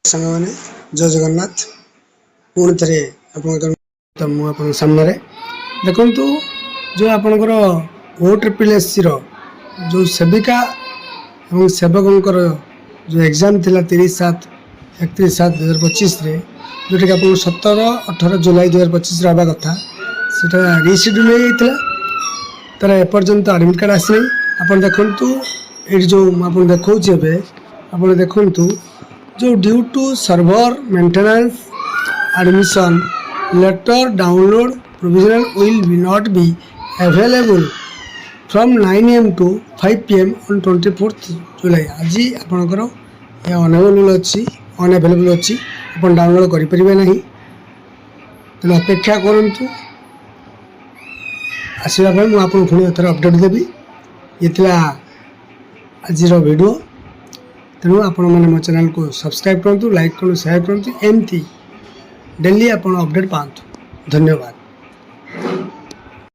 सांग मैंने जय जगन्नाथ पुणी थे आप सामने देखु जो आपणकर OSSC जो सेविका और सेवकों जो एग्जाम थिला 30/7/31/2025 जोटा कि आप 17-18 जुलाई 2025 हवा कथा से रिशेड्यूल होता तार एपर्यंत एडमिट कार्ड आसनी आप देखु ये जो आप देखा आप देखु जो due to server maintenance admission letter download provisional will be not be available from 9 AM to 5 PM on 24th July आज आपणकर अनअवेलेबल अच्छी आप डाउनलोड करें ना तेना अपेक्षा करूँ आसवाई मुझे पुणी थोड़ा अपडेट देवी ये आज वीडियो तेणु आपण मैंने मो चैनल को सब्सक्राइब करूँ लाइक करूँ शेयर करूँ एमती डेली आप अपडेट पातु धन्यवाद।